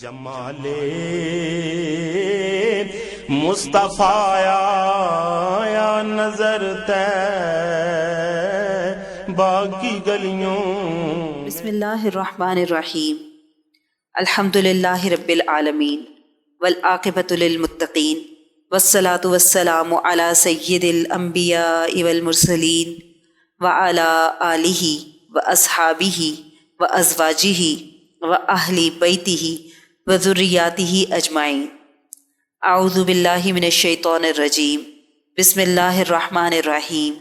جمال مصطفیٰ یا نظر طیبہ کی گلیوں۔ بسم اللہ الرحمن الرحیم۔ الحمد للہ رب العالمین والعاقبۃ للمتقین والصلاة والسلام علی سید الانبیاء والمرسلین وعلی آلہ واصحابہ وازواجہ واہل بیتہ وذریاتہ اجمعین۔ اعوذ باللہ من الشیطان الرجیم۔ بسم اللہ الرحمن الرحیم۔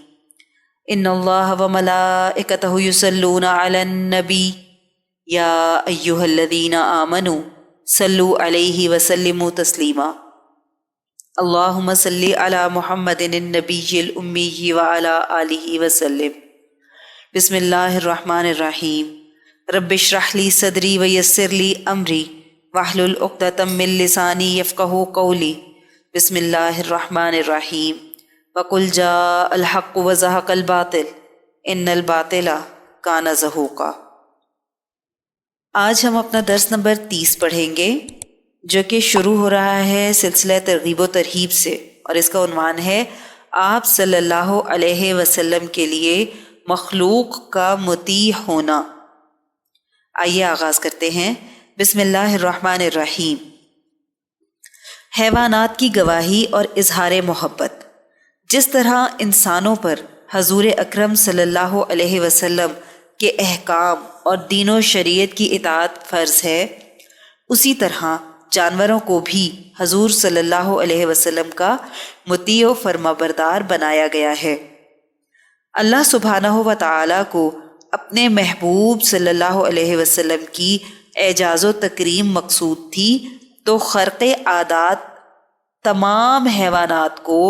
ان اللہ وملائکتہ یصلون علی النبی یا ایہا الذین آمنوا صلوا علیہ وسلموا تسلیما۔ اللہم صلی علی محمد النبی الامی وعلی آلہ وسلم۔ بسم اللہ الرحمن الرحیم۔ رب اشرح لی صدری ویسر لی امری واحلل عقدۃ من لسانی یفقہوا قولی۔ بسم اللہ الرحمن الرحیم۔ وقل جاء الحق وزہق الباطل ان الباطل کان زہوقا۔ آج ہم اپنا درس نمبر 30 پڑھیں گے، جو کہ شروع ہو رہا ہے سلسلہ ترغیب و ترہیب سے، اور اس کا عنوان ہے آپ صلی اللہ علیہ وسلم کے لیے مخلوق کا مطیع ہونا۔ آئیے آغاز کرتے ہیں۔ بسم اللہ الرحمن الرحیم۔ حیوانات کی گواہی اور اظہار محبت۔ جس طرح انسانوں پر حضور اکرم صلی اللہ علیہ وسلم کے احکام اور دین و شریعت کی اطاعت فرض ہے، اسی طرح جانوروں کو بھی حضور صلی اللہ علیہ وسلم کا مطیع و فرمانبردار بنایا گیا ہے۔ اللہ سبحانہ و تعالیٰ کو اپنے محبوب صلی اللہ علیہ وسلم کی اعجاز و تکریم مقصود تھی، تو خرق عادات تمام حیوانات کو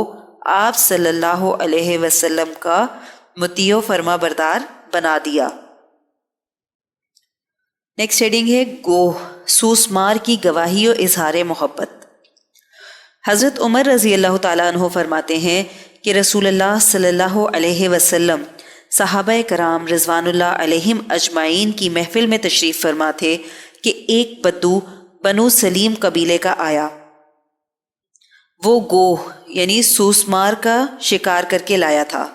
آپ صلی اللہ علیہ وسلم کا مطیع و فرما بردار بنا دیا۔ نیکسٹ ہیڈنگ ہے گوہ، سوسمار کی گواہی و اظہار محبت۔ حضرت عمر رضی اللہ تعالیٰ عنہ فرماتے ہیں کہ رسول اللہ صلی اللہ علیہ وسلم صحابہ کرام رضوان اللہ علیہم اجمعین کی محفل میں تشریف فرما تھے کہ ایک بدو بنو سلیم قبیلے کا آیا۔ وہ گوہ یعنی سوسمار کا شکار کر کے لایا تھا۔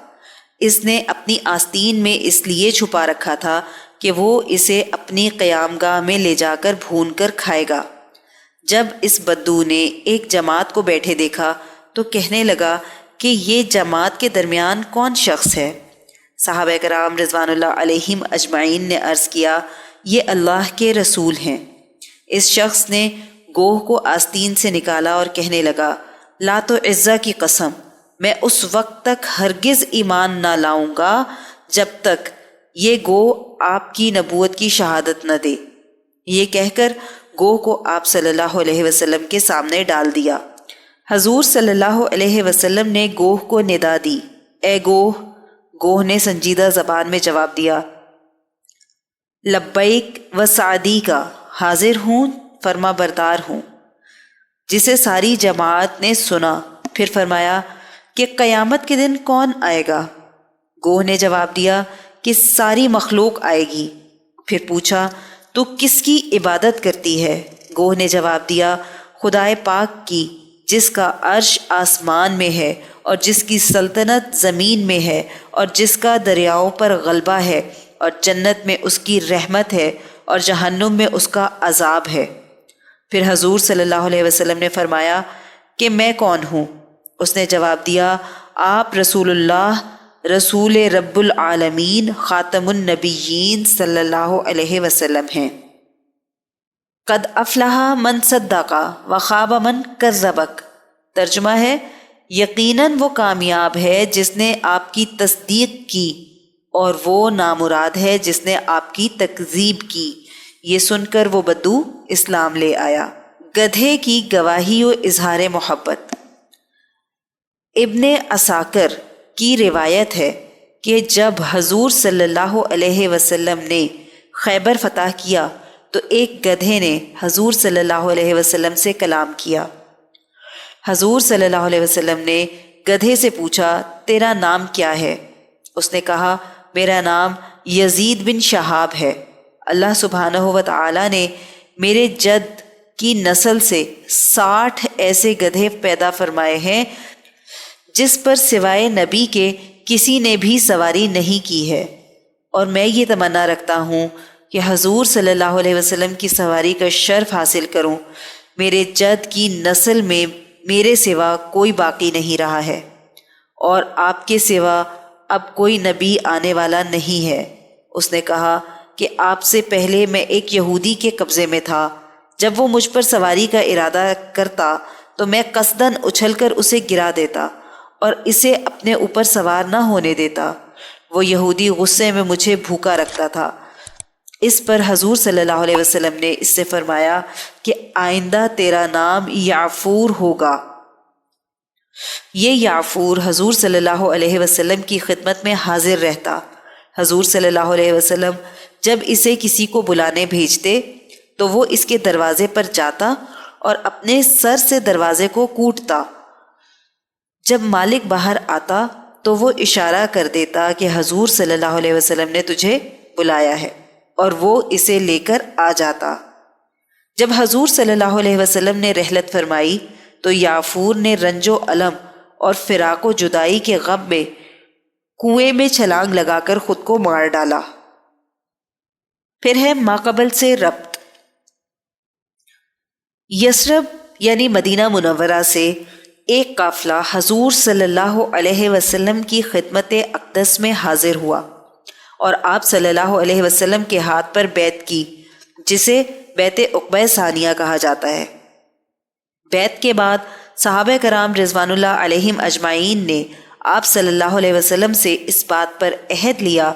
اس نے اپنی آستین میں اس لیے چھپا رکھا تھا کہ وہ اسے اپنی قیام گاہ میں لے جا کر بھون کر کھائے گا۔ جب اس بدو نے ایک جماعت کو بیٹھے دیکھا تو کہنے لگا کہ یہ جماعت کے درمیان کون شخص ہے؟ صحابہ کرام رضوان اللہ علیہم اجمعین نے عرض کیا، یہ اللہ کے رسول ہیں۔ اس شخص نے گوہ کو آستین سے نکالا اور کہنے لگا، لات و عزہ کی قسم، میں اس وقت تک ہرگز ایمان نہ لاؤں گا جب تک یہ گوہ آپ کی نبوت کی شہادت نہ دے۔ یہ کہہ کر گوہ کو آپ صلی اللہ علیہ وسلم کے سامنے ڈال دیا۔ حضور صلی اللہ علیہ وسلم نے گوہ کو ندا دی، اے گوہ۔ گوہ نے سنجیدہ زبان میں جواب دیا، لبیک و سعدی کا، حاضر ہوں، فرما بردار ہوں۔ جسے ساری جماعت نے سنا، پھر فرمایا کہ قیامت کے دن کون آئے گا؟ گوہ نے جواب دیا کہ ساری مخلوق آئے گی۔ پھر پوچھا، تو کس کی عبادت کرتی ہے؟ گوہ نے جواب دیا، خدائے پاک کی، جس کا عرش آسمان میں ہے اور جس کی سلطنت زمین میں ہے اور جس کا دریاؤں پر غلبہ ہے، اور جنت میں اس کی رحمت ہے اور جہنم میں اس کا عذاب ہے۔ پھر حضور صلی اللہ علیہ وسلم نے فرمایا کہ میں کون ہوں؟ اس نے جواب دیا، آپ رسول اللہ، رسول رب العالمین، خاتم النبیین صلی اللہ علیہ وسلم ہیں۔ قد افلح من صدق وخاب من کذبک۔ ترجمہ ہے، یقیناً وہ کامیاب ہے جس نے آپ کی تصدیق کی، اور وہ نامراد ہے جس نے آپ کی تکذیب کی۔ یہ سن کر وہ بدو اسلام لے آیا۔ گدھے کی گواہی و اظہار محبت۔ ابن عساکر کی روایت ہے کہ جب حضور صلی اللہ علیہ وسلم نے خیبر فتح کیا تو ایک گدھے نے حضور صلی اللہ علیہ وسلم سے کلام کیا۔ حضور صلی اللہ علیہ وسلم نے گدھے سے پوچھا، تیرا نام کیا ہے؟ اس نے کہا، میرا نام یزید بن شہاب ہے۔ اللہ سبحانہ و تعالیٰ نے میرے جد کی نسل سے 60 ایسے گدھے پیدا فرمائے ہیں جس پر سوائے نبی کے کسی نے بھی سواری نہیں کی ہے، اور میں یہ تمنا رکھتا ہوں کہ حضور صلی اللہ علیہ وسلم کی سواری کا شرف حاصل کروں۔ میرے جد کی نسل میں میرے سوا کوئی باقی نہیں رہا ہے، اور آپ کے سوا اب کوئی نبی آنے والا نہیں ہے۔ اس نے کہا کہ آپ سے پہلے میں ایک یہودی کے قبضے میں تھا، جب وہ مجھ پر سواری کا ارادہ کرتا تو میں قصداً اچھل کر اسے گرا دیتا اور اسے اپنے اوپر سوار نہ ہونے دیتا۔ وہ یہودی غصے میں مجھے بھوکا رکھتا تھا۔ اس پر حضور صلی اللہ علیہ وسلم نے اس سے فرمایا کہ آئندہ تیرا نام یعفور ہوگا۔ یہ یعفور حضور صلی اللہ علیہ وسلم کی خدمت میں حاضر رہتا۔ حضور صلی اللہ علیہ وسلم جب اسے کسی کو بلانے بھیجتے تو وہ اس کے دروازے پر جاتا اور اپنے سر سے دروازے کو کوٹتا۔ جب مالک باہر آتا تو وہ اشارہ کر دیتا کہ حضور صلی اللہ علیہ وسلم نے تجھے بلایا ہے، اور وہ اسے لے کر آ جاتا۔ جب حضور صلی اللہ علیہ وسلم نے رحلت فرمائی تو یعفور نے رنج و الم اور فراق و جدائی کے غم میں کنویں میں چھلانگ لگا کر خود کو مار ڈالا۔ پھر ہے ماقبل سے ربط۔ یثرب یعنی مدینہ منورہ سے ایک قافلہ حضور صلی اللہ علیہ وسلم کی خدمت اقدس میں حاضر ہوا اور آپ صلی اللہ علیہ وسلم کے ہاتھ پر بیعت کی، جسے بیعت عقبہ ثانیہ کہا جاتا ہے۔ بیعت کے بعد صحابہ کرام رضوان اللہ علیہم اجمعین نے آپ صلی اللہ علیہ وسلم سے اس بات پر عہد لیا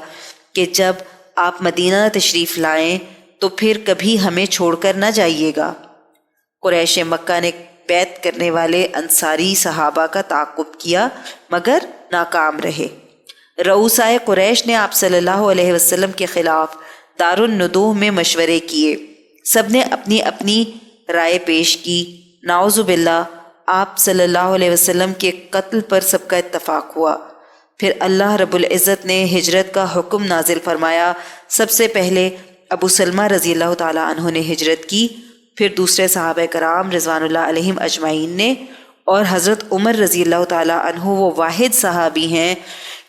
کہ جب آپ مدینہ تشریف لائیں تو پھر کبھی ہمیں چھوڑ کر نہ جائیے گا۔ قریش مکہ نے بیعت کرنے والے انصاری صحابہ کا تعاقب کیا مگر ناکام رہے۔ رؤسائے قریش نے آپ صلی اللہ علیہ وسلم کے خلاف دارالندوہ میں مشورے کیے، سب نے اپنی اپنی رائے پیش کی۔ نعوذ باللہ آپ صلی اللہ علیہ وسلم کے قتل پر سب کا اتفاق ہوا۔ پھر اللہ رب العزت نے ہجرت کا حکم نازل فرمایا۔ سب سے پہلے ابو سلمہ رضی اللہ تعالیٰ عنہ نے ہجرت کی، پھر دوسرے صحابہ کرام رضوان اللہ علیہم اجمعین نے، اور حضرت عمر رضی اللہ تعالیٰ عنہ وہ واحد صحابی ہیں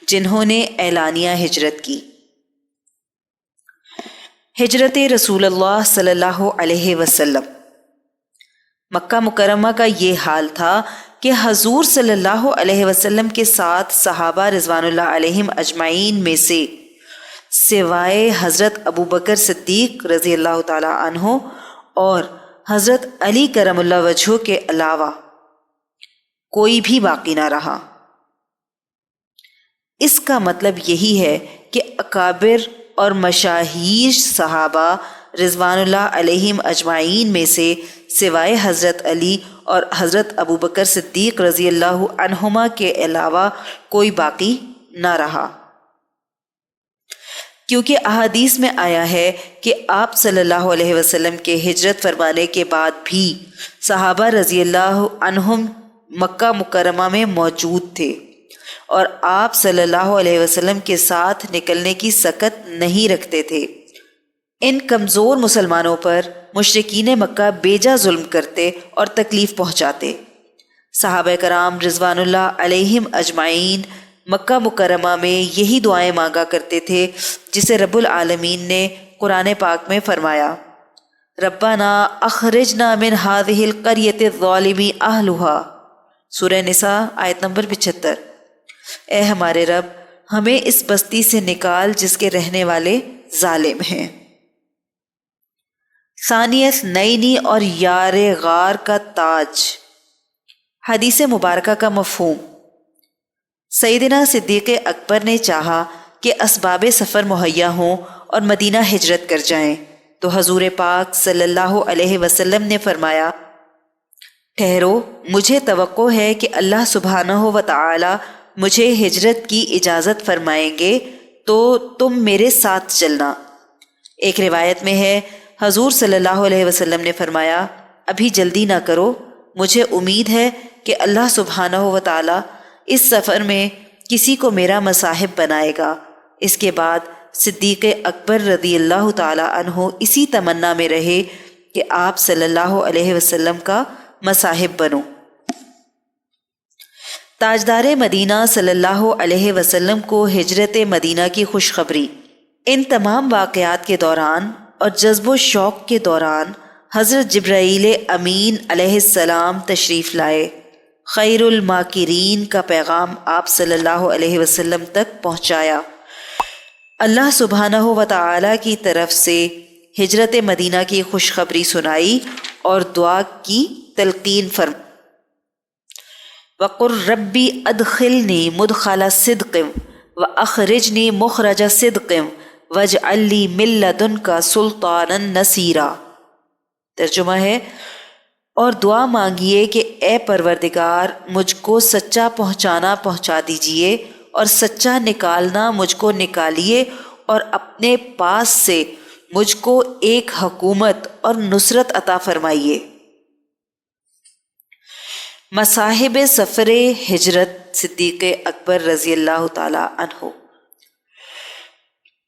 جنہوں نے اعلانیہ ہجرت کی۔ ہجرت رسول اللہ صلی اللہ علیہ وسلم۔ مکہ مکرمہ کا یہ حال تھا کہ حضور صلی اللہ علیہ وسلم کے ساتھ صحابہ رضوان اللہ علیہم اجمعین میں سے سوائے حضرت ابو بکر صدیق رضی اللہ تعالیٰ عنہ اور حضرت علی کرم اللہ وجہہ کے علاوہ کوئی بھی باقی نہ رہا۔ اس کا مطلب یہی ہے کہ اکابر اور مشاہیر صحابہ رضوان اللہ علیہم اجمعین میں سے سوائے حضرت علی اور حضرت ابو بکر صدیق رضی اللہ عنہما کے علاوہ کوئی باقی نہ رہا، کیونکہ احادیث میں آیا ہے کہ آپ صلی اللہ علیہ وسلم کے ہجرت فرمانے کے بعد بھی صحابہ رضی اللہ عنہم مکہ مکرمہ میں موجود تھے اور آپ صلی اللہ علیہ وسلم کے ساتھ نکلنے کی سکت نہیں رکھتے تھے۔ ان کمزور مسلمانوں پر مشرکین مکہ بیجا ظلم کرتے اور تکلیف پہنچاتے۔ صحابہ کرام رضوان اللہ علیہم اجمعین مکہ مکرمہ میں یہی دعائیں مانگا کرتے تھے جسے رب العالمین نے قرآن پاک میں فرمایا، ربنا اخرجنا من هذه القرية الظالم اهلها، سورہ نساء آیت نمبر 75۔ اے ہمارے رب، ہمیں اس بستی سے نکال جس کے رہنے والے ظالم ہیں۔ ثانیت نئینی اور یار غار کا تاج۔ حدیث مبارکہ کا مفہوم۔ سیدنا صدیق اکبر نے چاہا کہ اسباب سفر مہیا ہوں اور مدینہ ہجرت کر جائیں تو حضور پاک صلی اللہ علیہ وسلم نے فرمایا، ٹھہرو، مجھے توقع ہے کہ اللہ سبحانہ و تعالی مجھے ہجرت کی اجازت فرمائیں گے تو تم میرے ساتھ چلنا۔ ایک روایت میں ہے حضور صلی اللہ علیہ وسلم نے فرمایا، ابھی جلدی نہ کرو، مجھے امید ہے کہ اللہ سبحانہ و تعالی اس سفر میں کسی کو میرا مصاحب بنائے گا۔ اس کے بعد صدیق اکبر رضی اللہ تعالی عنہ اسی تمنا میں رہے کہ آپ صلی اللہ علیہ وسلم کا مصاحب بنوں۔ تاجدار مدینہ صلی اللہ علیہ وسلم کو ہجرت مدینہ کی خوشخبری۔ ان تمام واقعات کے دوران اور جذب و شوق کے دوران حضرت جبرائیل امین علیہ السلام تشریف لائے۔ خیر الماکرین کا پیغام آپ صلی اللہ علیہ وسلم تک پہنچایا۔ اللہ سبحانہ و تعالی کی طرف سے ہجرت مدینہ کی خوشخبری سنائی اور دعا کی تلقین فرمائی۔ وَقُلْ رَبِّ أَدْخِلْنِي مُدْخَلَ صِدْقٍ وَأَخْرِجْنِي مُخْرَجَ صِدْقٍ وَاجْعَلْ لِي مِن لَّدُنْكَ سُلْطَانًا نَصِيرًا۔ ترجمہ ہے، اور دعا مانگیے کہ اے پروردگار مجھ کو سچا پہنچانا پہنچا دیجئے اور سچا نکالنا مجھ کو نکالیے، اور اپنے پاس سے مجھ کو ایک حکومت اور نصرت عطا فرمائیے۔ مصاحب سفر ہجرت صدیق اکبر رضی اللہ تعالی عنہ۔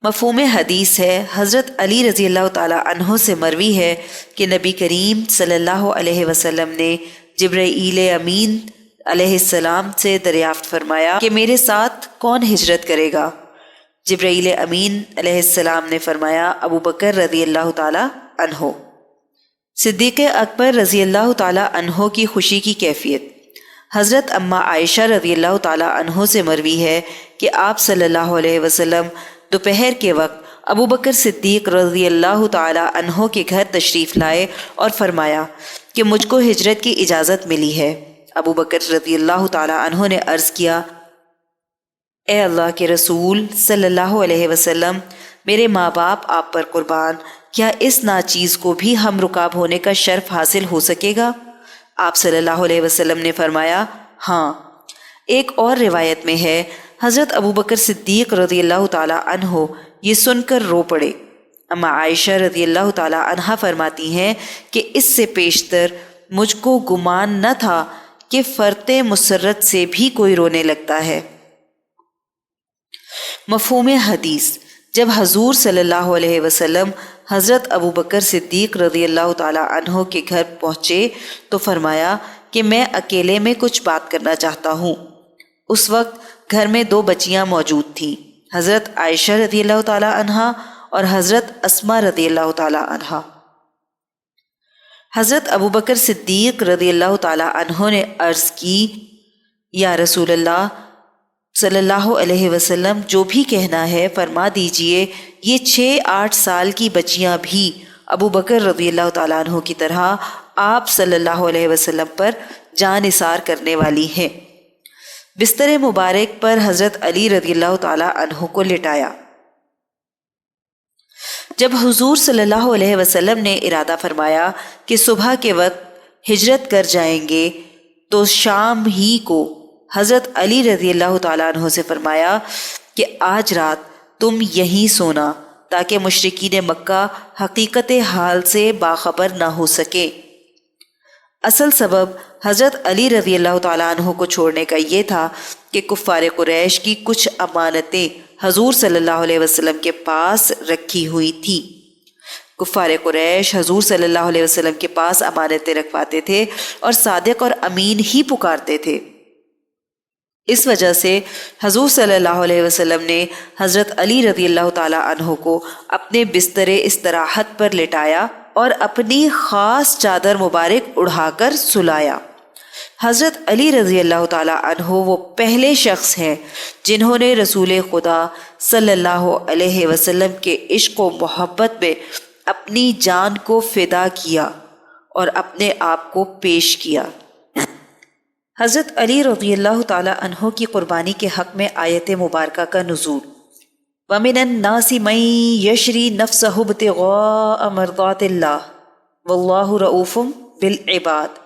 مفہوم حدیث ہے، حضرت علی رضی اللہ تعالی عنہ سے مروی ہے کہ نبی کریم صلی اللہ علیہ وسلم نے جبرائیل امین علیہ السلام سے دریافت فرمایا کہ میرے ساتھ کون ہجرت کرے گا؟ جبرائیل امین علیہ السلام نے فرمایا ابو بکر رضی اللہ تعالی عنہ۔ صدیق اکبر رضی اللہ تعالی عنہ کی خوشی کی کیفیت۔ حضرت اما عائشہ رضی اللہ تعالی عنہ سے مروی ہے کہ آپ صلی اللہ علیہ وسلم دوپہر کے وقت ابو بکر صدیق رضی اللہ تعالی عنہ کے گھر تشریف لائے اور فرمایا کہ مجھ کو ہجرت کی اجازت ملی ہے۔ ابو بکر رضی اللہ تعالی عنہ نے عرض کیا، اے اللہ کے رسول صلی اللہ علیہ وسلم، میرے ماں باپ آپ پر قربان، کیا اس ناچیز کو بھی ہم رکاب ہونے کا شرف حاصل ہو سکے گا؟ آپ صلی اللہ علیہ وسلم نے فرمایا ہاں۔ ایک اور روایت میں ہے حضرت ابو بکر صدیق رضی اللہ تعالی عنہ یہ سن کر رو پڑے۔ اما عائشہ رضی اللہ تعالی عنہ فرماتی ہیں کہ اس سے پیشتر مجھ کو گمان نہ تھا کہ فرط مسرت سے بھی کوئی رونے لگتا ہے۔ مفہوم حدیث، جب حضور صلی اللہ علیہ وسلم حضرت ابو بکر صدیق رضی اللہ تعالی عنہ کے گھر پہنچے تو فرمایا کہ میں اکیلے میں کچھ بات کرنا چاہتا ہوں۔ اس وقت گھر میں 2 بچیاں موجود تھیں، حضرت عائشہ رضی اللہ تعالی عنہا اور حضرت اسما رضی اللہ تعالی عنہا۔ حضرت ابو بکر صدیق رضی اللہ تعالی عنہ نے عرض کی، یا رسول اللہ صلی اللہ علیہ وسلم، جو بھی کہنا ہے فرما دیجئے۔ یہ 6-8 سال کی بچیاں بھی ابو بکر رضی اللہ تعالیٰ عنہ کی طرح آپ صلی اللہ علیہ وسلم پر جان نثار کرنے والی ہیں۔ بستر مبارک پر حضرت علی رضی اللہ تعالیٰ عنہ کو لٹایا۔ جب حضور صلی اللہ علیہ وسلم نے ارادہ فرمایا کہ صبح کے وقت ہجرت کر جائیں گے تو شام ہی کو حضرت علی رضی اللہ تعالیٰ عنہ سے فرمایا کہ آج رات تم یہیں سونا تاکہ مشرکین مکہ حقیقت حال سے باخبر نہ ہو سکے۔ اصل سبب حضرت علی رضی اللہ تعالیٰ عنہ کو چھوڑنے کا یہ تھا کہ کفار قریش کی کچھ امانتیں حضور صلی اللہ علیہ وسلم کے پاس رکھی ہوئی تھی۔ کفار قریش حضور صلی اللہ علیہ وسلم کے پاس امانتیں رکھواتے تھے اور صادق اور امین ہی پکارتے تھے۔ اس وجہ سے حضور صلی اللہ علیہ وسلم نے حضرت علی رضی اللہ تعالیٰ عنہ کو اپنے بستر استراحت پر لٹایا اور اپنی خاص چادر مبارک اڑھا کر سلایا۔ حضرت علی رضی اللہ تعالیٰ عنہ وہ پہلے شخص ہیں جنہوں نے رسول خدا صلی اللہ علیہ وسلم کے عشق و محبت میں اپنی جان کو فدا کیا اور اپنے آپ کو پیش کیا۔ حضرت علی رضی اللہ تعالی عنہ کی قربانی کے حق میں آیت مبارکہ کا نزول۔ وَمِنَ النَّاسِ مَن يَشْرِي نَفْسَهُ ابْتِغَاءَ مَرْضَاتِ اللَّهِ وَاللَّهُ رَءُوفٌ بِالْعِبَادِ۔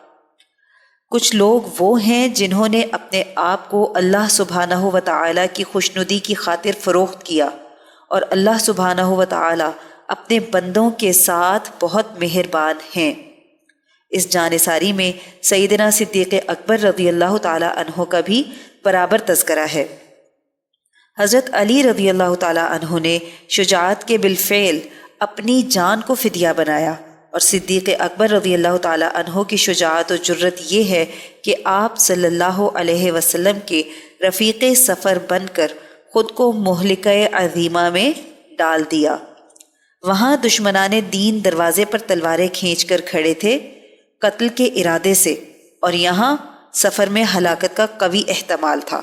کچھ لوگ وہ ہیں جنہوں نے اپنے آپ کو اللہ سبحانہ و تعالی کی خوشنودی کی خاطر فروخت کیا، اور اللہ سبحانہ و تعالی اپنے بندوں کے ساتھ بہت مہربان ہیں۔ اس جانثاری میں سیدنا صدیق اکبر رضی اللہ تعالی عنہ کا بھی برابر تذکرہ ہے۔ حضرت علی رضی اللہ تعالی عنہ نے شجاعت کے بالفعل اپنی جان کو فدیہ بنایا اور صدیق اکبر رضی اللہ تعالیٰ عنہ کی شجاعت و جرت یہ ہے کہ آپ صلی اللہ علیہ وسلم کے رفیق سفر بن کر خود کو مہلکہ عظیمہ میں ڈال دیا۔ وہاں دشمنان دین دروازے پر تلواریں کھینچ کر کھڑے تھے قتل کے ارادے سے، اور یہاں سفر میں ہلاکت کا قوی احتمال تھا۔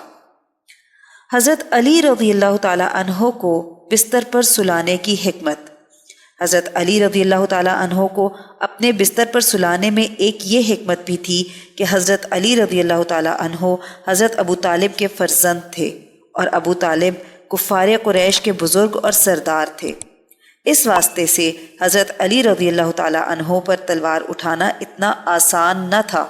حضرت علی رضی اللہ تعالیٰ عنہ کو بستر پر سلانے کی حکمت۔ حضرت علی رضی اللہ تعالیٰ عنہ کو اپنے بستر پر سلانے میں ایک یہ حکمت بھی تھی کہ حضرت علی رضی اللہ تعالیٰ عنہ حضرت ابو طالب کے فرزند تھے، اور ابو طالب کفار قریش کے بزرگ اور سردار تھے۔ اس واسطے سے حضرت علی رضی اللہ تعالیٰ عنہ پر تلوار اٹھانا اتنا آسان نہ تھا۔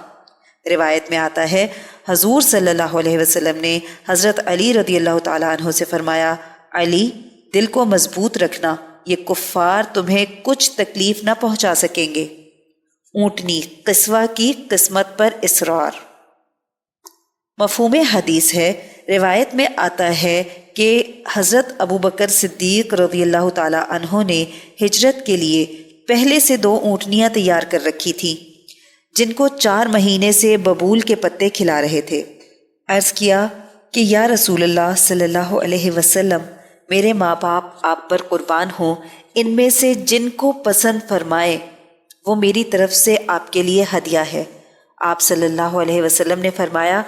روایت میں آتا ہے حضور صلی اللہ علیہ وسلم نے حضرت علی رضی اللہ تعالیٰ عنہ سے فرمایا، علی دل کو مضبوط رکھنا، یہ کفار تمہیں کچھ تکلیف نہ پہنچا سکیں گے۔ اونٹنی قصوہ کی قسمت پر اصرار۔ مفہوم حدیث ہے، روایت میں آتا ہے کہ حضرت ابو بکر صدیق رضی اللہ تعالیٰ عنہ نے ہجرت کے لیے پہلے سے 2 اونٹنیاں تیار کر رکھی تھیں جن کو 4 مہینے سے ببول کے پتے کھلا رہے تھے۔ عرض کیا کہ یا رسول اللہ صلی اللہ علیہ وسلم، میرے ماں باپ آپ پر قربان ہوں، ان میں سے جن کو پسند فرمائے وہ میری طرف سے آپ کے لیے ہدیہ ہے۔ آپ صلی اللہ علیہ وسلم نے فرمایا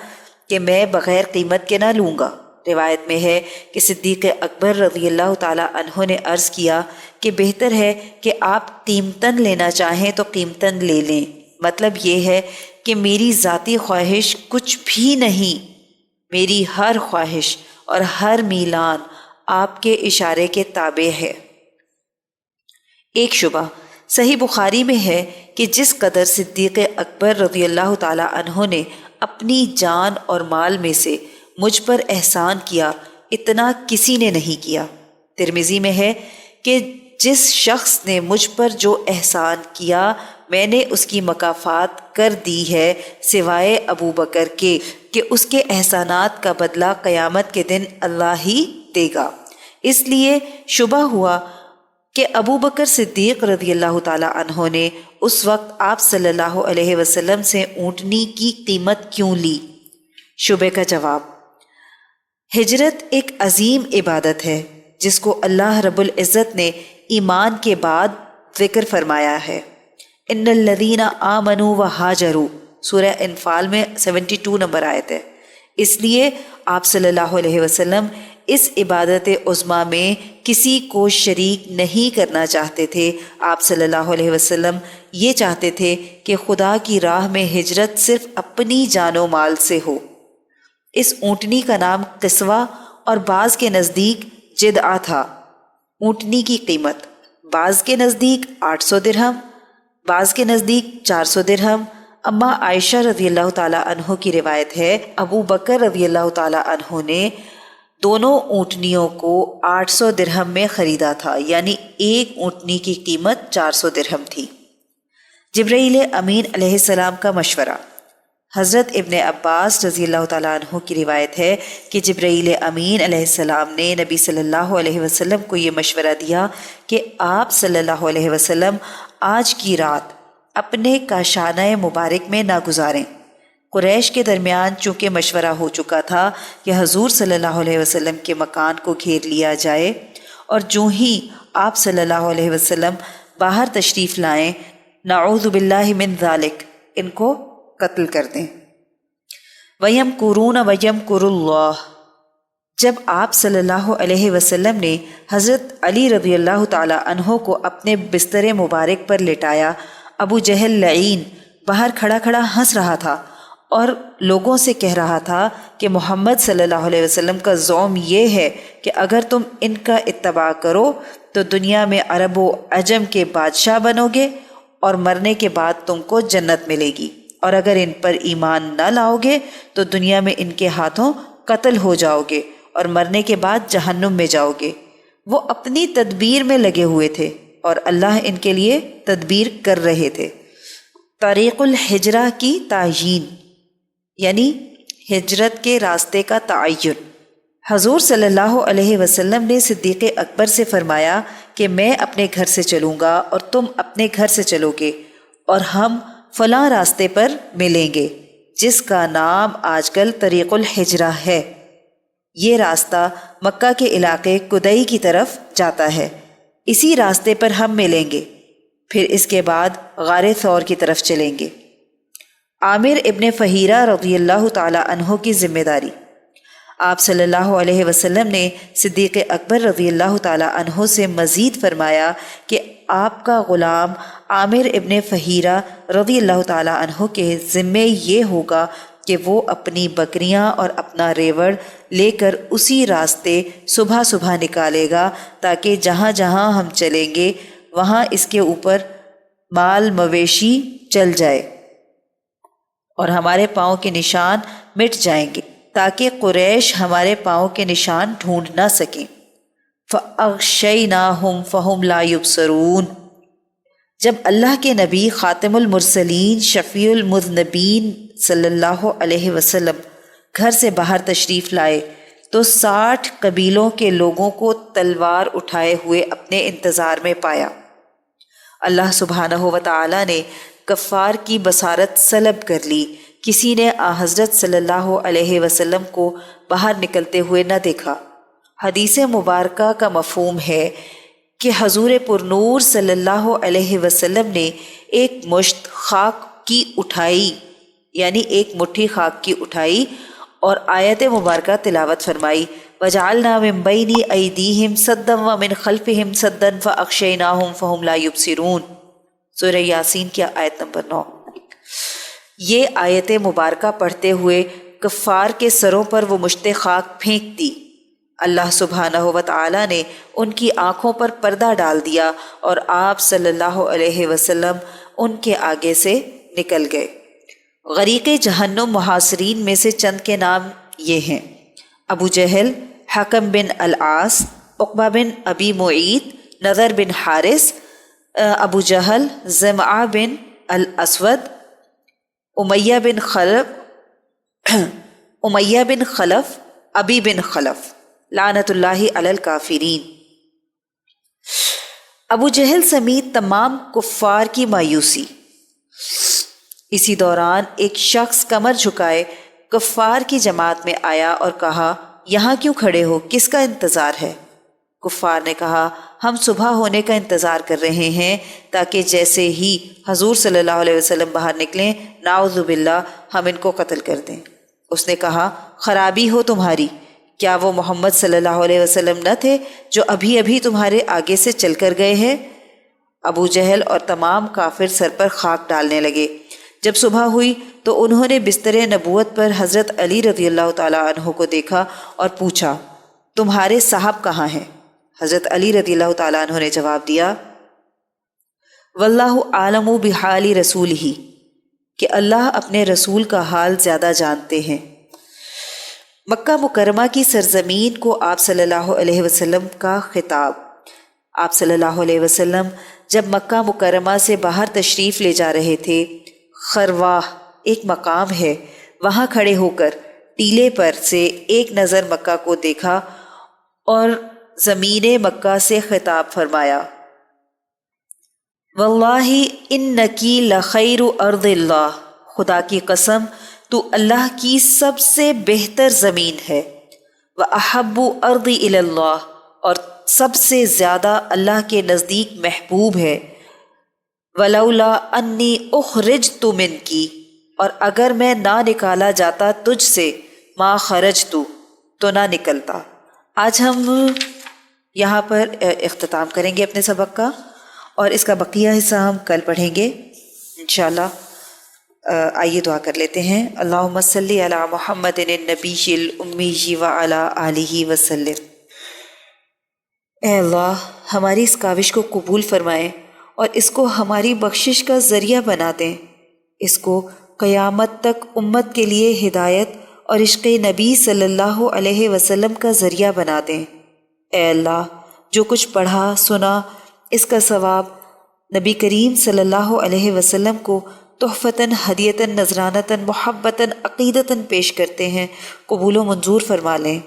کہ میں بغیر قیمت کے نہ لوں گا۔ روایت میں ہے کہ صدیق اکبر رضی اللہ تعالیٰ عنہ نے عرض کیا کہ بہتر ہے کہ آپ قیمتاً لینا چاہیں تو قیمتاً لے لیں، مطلب یہ ہے کہ میری ذاتی خواہش کچھ بھی نہیں، میری ہر خواہش اور ہر میلان آپ کے اشارے کے تابع ہے۔ ایک شبہ صحیح بخاری میں ہے کہ جس قدر صدیق اکبر رضی اللہ تعالیٰ عنہ نے اپنی جان اور مال میں سے مجھ پر احسان کیا، اتنا کسی نے نہیں کیا۔ ترمذی میں ہے کہ جس شخص نے مجھ پر جو احسان کیا میں نے اس کی مکافات کر دی ہے سوائے ابو بکر کے کہ اس کے احسانات کا بدلہ قیامت کے دن اللہ ہی دے گا۔ اس لیے شبہ ہوا کہ ابو بکر صدیق رضی اللہ تعالیٰ عنہ نے اس وقت آپ صلی اللہ علیہ وسلم سے اونٹنی کی قیمت کیوں لی؟ شبے کا جواب، ہجرت ایک عظیم عبادت ہے جس کو اللہ رب العزت نے ایمان کے بعد ذکر فرمایا ہے۔ ان الذین آمنوا وہاجروا، سورہ انفال میں 72 نمبر آیت ہے۔ اس لیے آپ صلی اللہ علیہ وسلم اس عبادت عظمیٰ میں کسی کو شریک نہیں کرنا چاہتے تھے۔ آپ صلی اللہ علیہ وسلم یہ چاہتے تھے کہ خدا کی راہ میں ہجرت صرف اپنی جان و مال سے ہو۔ اس اونٹنی کا نام قصوہ اور بعض کے نزدیک جدعہ تھا۔ اونٹنی کی قیمت بعض کے نزدیک 800 درہم، بعض کے نزدیک 400 درہم۔ اما عائشہ رضی اللہ تعالیٰ عنہ کی روایت ہے ابو بکر رضی اللہ تعالیٰ عنہ نے دونوں اونٹنیوں کو 800 درہم میں خریدا تھا، یعنی ایک اونٹنی کی قیمت 400 درہم تھی۔ جبرائیل امین علیہ السلام کا مشورہ۔ حضرت ابن عباس رضی اللہ تعالیٰ عنہ کی روایت ہے کہ جبرائیل امین علیہ السلام نے نبی صلی اللہ علیہ وسلم کو یہ مشورہ دیا کہ آپ صلی اللہ علیہ وسلم آج کی رات اپنے کاشانہ مبارک میں نہ گزاریں۔ قریش کے درمیان چونکہ مشورہ ہو چکا تھا کہ حضور صلی اللہ علیہ وسلم کے مکان کو گھیر لیا جائے، اور جو ہی آپ صلی اللہ علیہ وسلم باہر تشریف لائیں نعوذ باللہ من ذالک، ان کو قتل کر دیں۔ وَيَمْكُرُونَ وَيَمْكُرُ اللَّهُ، جب آپ صلی اللہ علیہ وسلم نے حضرت علی رضی اللہ تعالیٰ عنہ کو اپنے بستر مبارک پر لٹایا، ابو جہل لعین باہر کھڑا کھڑا ہنس رہا تھا اور لوگوں سے کہہ رہا تھا کہ محمد صلی اللہ علیہ وسلم کا زعم یہ ہے کہ اگر تم ان کا اتباع کرو تو دنیا میں عرب و عجم کے بادشاہ بنو گے اور مرنے کے بعد تم کو جنت ملے گی، اور اگر ان پر ایمان نہ لاؤ گے تو دنیا میں ان کے ہاتھوں قتل ہو جاؤ گے اور مرنے کے بعد جہنم میں جاؤ گے۔ وہ اپنی تدبیر میں لگے ہوئے تھے اور اللہ ان کے لیے تدبیر کر رہے تھے۔ طریق الحجرہ کی تعیین، یعنی ہجرت کے راستے کا تعین۔ حضور صلی اللہ علیہ وسلم نے صدیق اکبر سے فرمایا کہ میں اپنے گھر سے چلوں گا اور تم اپنے گھر سے چلو گے اور ہم فلاں راستے پر ملیں گے جس کا نام آج کل طریق الحجرہ ہے۔ یہ راستہ مکہ کے علاقے کدئی کی طرف جاتا ہے، اسی راستے پر ہم ملیں گے، پھر اس کے بعد غار ثور کی طرف چلیں گے۔ عامر ابن فہیرہ رضی اللہ تعالی عنہ کی ذمہ داری۔ آپ صلی اللہ علیہ وسلم نے صدیق اکبر رضی اللہ تعالی عنہ سے مزید فرمایا کہ آپ کا غلام عامر ابن فہیرہ رضی اللہ تعالی عنہ کے ذمے یہ ہوگا کہ وہ اپنی بکریاں اور اپنا ریوڑ لے کر اسی راستے صبح صبح نکالے گا تاکہ جہاں جہاں ہم چلیں گے وہاں اس کے اوپر مال مویشی چل جائے اور ہمارے پاؤں کے نشان مٹ جائیں گے تاکہ قریش ہمارے پاؤں کے نشان ڈھونڈ نہ سکیں۔ فَأَغْشَيْنَاهُمْ فَهُمْ لَا يُبْصِرُونَ۔ جب اللہ کے نبی خاتم المرسلین شفیع المذنبین صلی اللہ علیہ وسلم گھر سے باہر تشریف لائے تو 60 قبیلوں کے لوگوں کو تلوار اٹھائے ہوئے اپنے انتظار میں پایا۔ اللہ سبحانہ و تعالی نے کفار کی بصارت سلب کر لی، کسی نے حضرت صلی اللہ علیہ وسلم کو باہر نکلتے ہوئے نہ دیکھا۔ حدیث مبارکہ کا مفہوم ہے کہ حضور پرنور صلی اللہ علیہ وسلم نے ایک مشت خاک کی اٹھائی، یعنی ایک مٹھی خاک کی اٹھائی اور آیت مبارکہ تلاوت فرمائی، وَجَعَلْنَا مِن بَيْنِ أَيْدِيهِمْ سَدًّا وَمِنْ خَلْفِهِمْ سَدًّا فَأَغْشَيْنَاهُمْ فَهُمْ لَا يُبْصِرُونَ۔ سورہ یاسین کی آیت نمبر 9۔ یہ آیت مبارکہ پڑھتے ہوئے کفار کے سروں پر وہ مشت خاک پھینک دی۔ اللہ سبحانہ و تعالی نے ان کی آنکھوں پر پردہ ڈال دیا اور آپ صلی اللہ علیہ وسلم ان کے آگے سے نکل گئے۔ غریق جہنم محاصرین میں سے چند کے نام یہ ہیں: ابو جہل، حکم بن العاص، عقبہ بن ابی معیط، نضر بن حارث، ابو جہل، زمعہ بن الاسود، امیہ بن خلف، ابی بن خلف، لعنت اللہ علی الکافرین۔ ابو جہل سمیت تمام کفار کی مایوسی۔ اسی دوران ایک شخص کمر جھکائے کفار کی جماعت میں آیا اور کہا، یہاں کیوں کھڑے ہو، کس کا انتظار ہے؟ کفار نے کہا، ہم صبح ہونے کا انتظار کر رہے ہیں تاکہ جیسے ہی حضور صلی اللہ علیہ وسلم باہر نکلیں نعوذ باللہ ہم ان کو قتل کر دیں۔ اس نے کہا، خرابی ہو تمہاری، کیا وہ محمد صلی اللہ علیہ وسلم نہ تھے جو ابھی ابھی تمہارے آگے سے چل کر گئے ہیں؟ ابو جہل اور تمام کافر سر پر خاک ڈالنے لگے۔ جب صبح ہوئی تو انہوں نے بستر نبوت پر حضرت علی رضی اللہ تعالیٰ عنہ کو دیکھا اور پوچھا، تمہارے صاحب کہاں ہیں؟ حضرت علی رضی اللہ تعالیٰ عنہ نے جواب دیا، واللہ عالم بحال رسول ہی، کہ اللہ اپنے رسول کا حال زیادہ جانتے ہیں۔ مکہ مکرمہ کی سرزمین کو آپ صلی اللہ علیہ وسلم کا خطاب۔ آپ صلی اللہ علیہ وسلم جب مکہ مکرمہ سے باہر تشریف لے جا رہے تھے، خرواہ ایک مقام ہے، وہاں کھڑے ہو کر ٹیلے پر سے ایک نظر مکہ کو دیکھا اور زمین مکہ سے خطاب فرمایا، واللہ انکی لخیر ارض اللہ، خدا کی قسم تو اللہ کی سب سے بہتر زمین ہے، وَأَحَبُّ أَرْضِ إِلَى اللَّهِ، اور سب سے زیادہ اللہ کے نزدیک محبوب ہے، وَلَوْلَا أَنِّي أُخْرِجْتُ مِنْكِ، اور اگر میں نہ نکالا جاتا تجھ سے، ما خرجت، تو نہ نکلتا۔ آج ہم یہاں پر اختتام کریں گے اپنے سبق کا، اور اس کا بقیہ حصہ ہم کل پڑھیں گے انشاءاللہ۔ آئیے دعا کر لیتے ہیں۔ اللہم صلی علی محمد النبی الامی وعلی آلہ وسلم۔ اے اللہ، ہماری اس کاوش کو قبول فرمائیں اور اس کو ہماری بخشش کا ذریعہ بنا دیں، اس کو قیامت تک امت کے لیے ہدایت اور عشق نبی صلی اللہ علیہ وسلم کا ذریعہ بنا دیں۔ اے اللہ، جو کچھ پڑھا سنا اس کا ثواب نبی کریم صلی اللہ علیہ وسلم کو تحفتاً، ہدیتاً، نذرانتاً، محبتاً، عقیدتاً پیش کرتے ہیں، قبول و منظور فرما لیں۔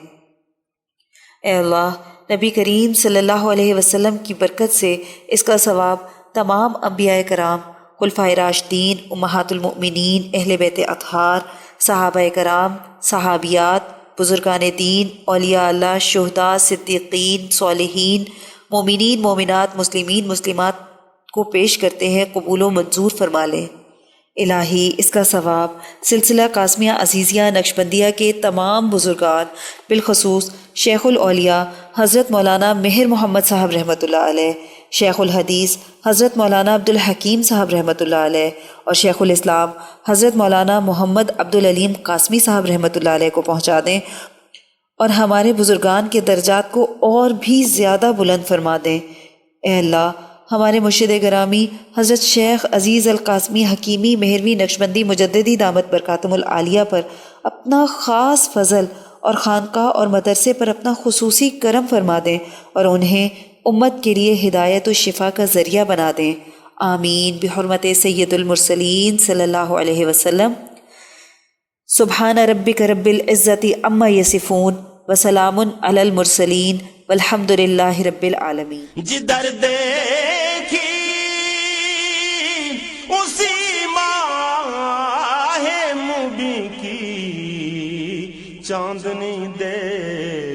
اے اللہ، نبی کریم صلی اللہ علیہ وسلم کی برکت سے اس کا ثواب تمام انبیاء کرام، خلفائے راشدین، امہات المؤمنین، اہل بیت اطہار، صحابہ کرام، صحابیات، بزرگان دین، اولیاء اللہ، شہداء، صدیقین، صالحین، مومنین، مومنات، مسلمین، مسلمات کو پیش کرتے ہیں، قبول و منظور فرما لیں۔ الہی اس کا ثواب سلسلہ قاسمیہ عزیزیہ نقشبندیہ کے تمام بزرگان، بالخصوص شیخ الاولیاء حضرت مولانا مہر محمد صاحب رحمۃ اللہ علیہ، شیخ الحدیث حضرت مولانا عبدالحکیم صاحب رحمۃ اللہ علیہ، اور شیخ الاسلام حضرت مولانا محمد عبدالعلیم قاسمی صاحب رحمۃ اللہ علیہ کو پہنچا دیں، اور ہمارے بزرگان کے درجات کو اور بھی زیادہ بلند فرما دیں۔ اے اللہ، ہمارے مرشد گرامی حضرت شیخ عزیز القاسمی حکیمی مہروی نقشبندی مجددی دامت برکاتہم العالیہ پر اپنا خاص فضل اور خانقاہ اور مدرسے پر اپنا خصوصی کرم فرما دیں، اور انہیں امت کے لیے ہدایت و شفا کا ذریعہ بنا دیں۔ آمین بحرمت سید المرسلین صلی اللہ علیہ وسلم۔ سبحان ربک رب العزت عما یصفون وسلام علی المرسلین والحمد للہ رب العالمین۔ جدھر دیکھی اسی ماہ مبیں کی چاندنی دے